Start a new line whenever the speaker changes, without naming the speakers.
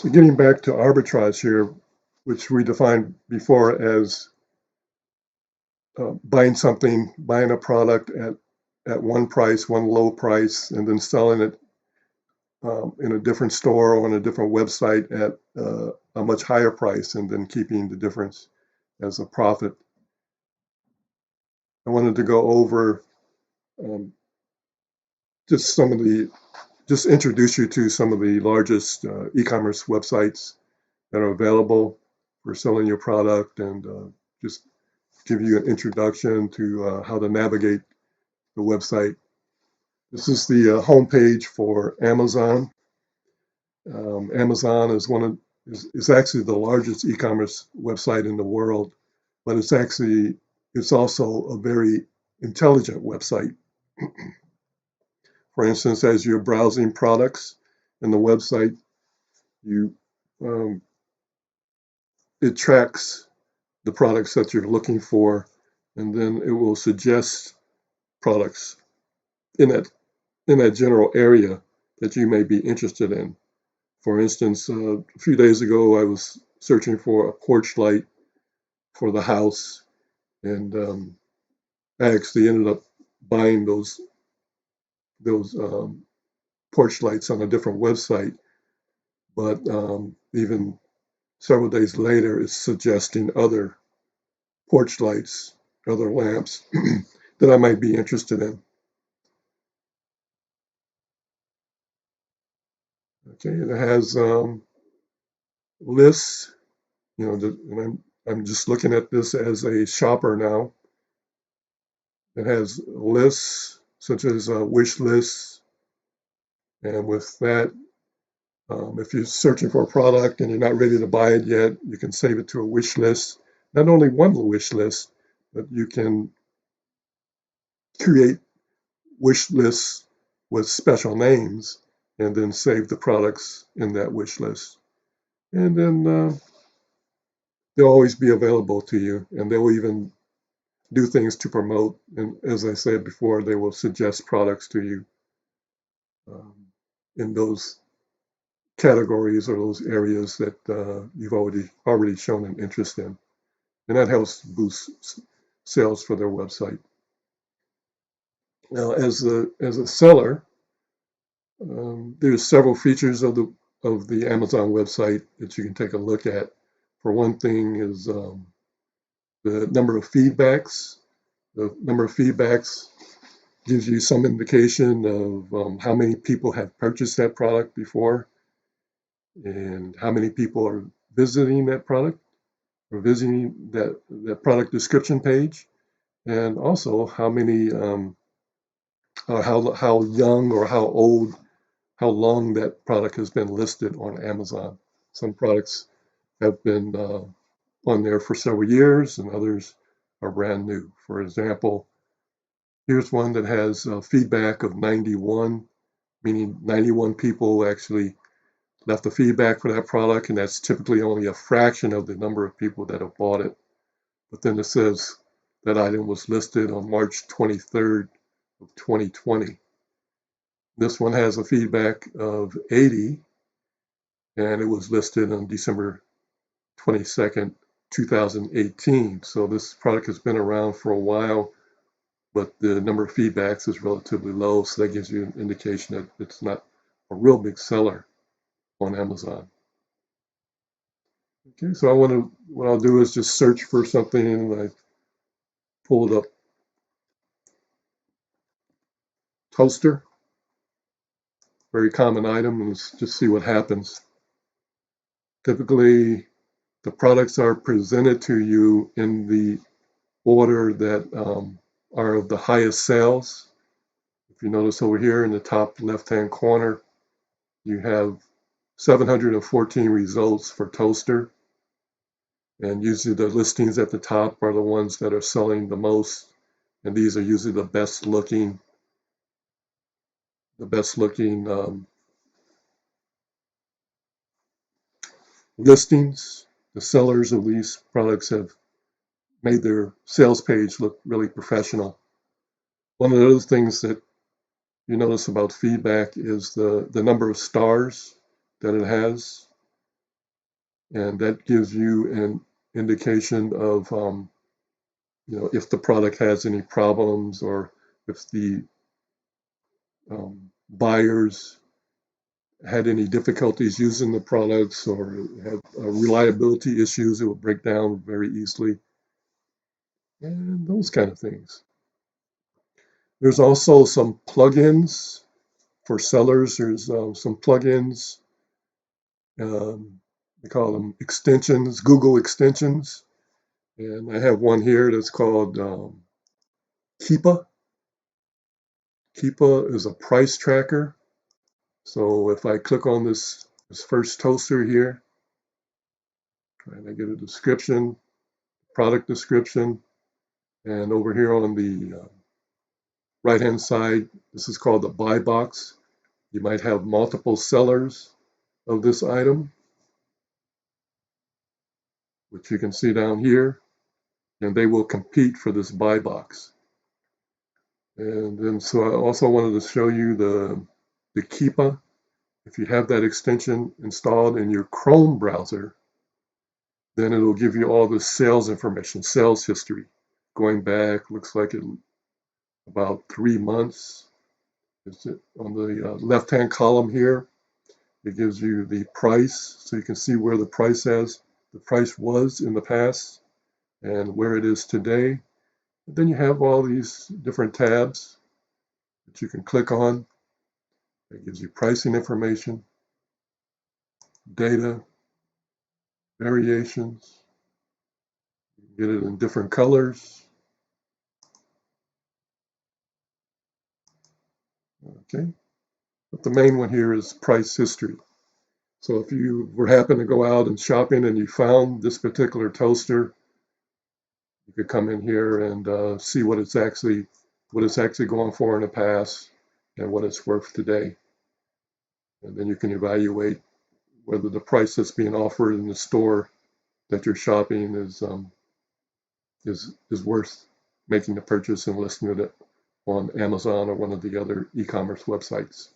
So getting back to arbitrage here, which we defined before as buying a product at one price, one low price, and then selling it in a different store or on a different website at a much higher price, and then keeping the difference as a profit. I wanted to go over um, just some of the, just introduce you to some of the largest e-commerce websites that are available for selling your product, and just give you an introduction to how to navigate the website. This is the homepage for Amazon. Amazon is actually the largest e-commerce website in the world, but it's also a very intelligent website. For instance, as you're browsing products in the website, you um, it tracks the products that you're looking for, and then it will suggest products in that general area that you may be interested in. For instance, a few days ago, I was searching for a porch light for the house, and I actually ended up buying those porch lights on a different website. But even several days later, it's suggesting other porch lights, other lamps that I might be interested in. Okay, it has lists. And I'm just looking at this as a shopper now. It has lists such as wish lists, and with that, if you're searching for a product and you're not ready to buy it yet, you can save it to a wish list. Not only one wish list, but you can create wish lists with special names and then save the products in that wish list. And then they'll always be available to you, and they will even do things to promote. And as I said before, they will suggest products to you um, in those categories or those areas that you've already shown an interest in, and that helps boost sales for their website. Now, as a seller, there's several features of the Amazon website that you can take a look at. For one thing, is the number of feedbacks. The number of feedbacks gives you some indication of how many people have purchased that product before, and how many people are visiting that product or visiting that product description page, and also how many how young or how old, how long that product has been listed on Amazon. Some products have been on there for several years, and others are brand new. For example, here's one that has feedback of 91, meaning 91 people actually left the feedback for that product, and that's typically only a fraction of the number of people that have bought it. But then it says that item was listed on March 23rd of 2020. This one has a feedback of 80, and it was listed on December 22nd, 2018. So this product has been around for a while, but the number of feedbacks is relatively low, so that gives you an indication that it's not a real big seller on Amazon. Okay, so what I'll do is just search for something, and I pull it up. Toaster, very common item, and let's just see what happens. Typically, the products are presented to you in the order that are of the highest sales. If you notice over here in the top left-hand corner, you have 714 results for toaster, and usually the listings at the top are the ones that are selling the most, and these are usually the best looking listings. The sellers of these products have made their sales page look really professional. One of the other things that you notice about feedback is the number of stars that it has. and that gives you an indication of if the product has any problems, or if the buyers had any difficulties using the products, or had reliability issues. It will break down very easily, and those kind of things. There's also some plugins for sellers. There's some plugins. They call them extensions, Google extensions. And I have one here that's called Keepa. Keepa is a price tracker. So if I click on this first toaster here, and I get a description, product description, and over here on the right-hand side, this is called the buy box. You might have multiple sellers of this item, which you can see down here, and they will compete for this buy box. And then so I also wanted to show you the Keepa. If you have that extension installed in your Chrome browser, then it'll give you all the sales information, sales history, going back, looks like it about 3 months. It's on the left-hand column here. It gives you the price, so you can see where the price was in the past and where it is today. And then you have all these different tabs that you can click on. It gives you pricing information, data, variations. You can get it in different colors. Okay, but the main one here is price history. So if you were happen to go out and shopping and you found this particular toaster, you could come in here and see what it's actually going for in the past and what it's worth today. And then you can evaluate whether the price that's being offered in the store that you're shopping is worth making the purchase and listing it on Amazon or one of the other e-commerce websites.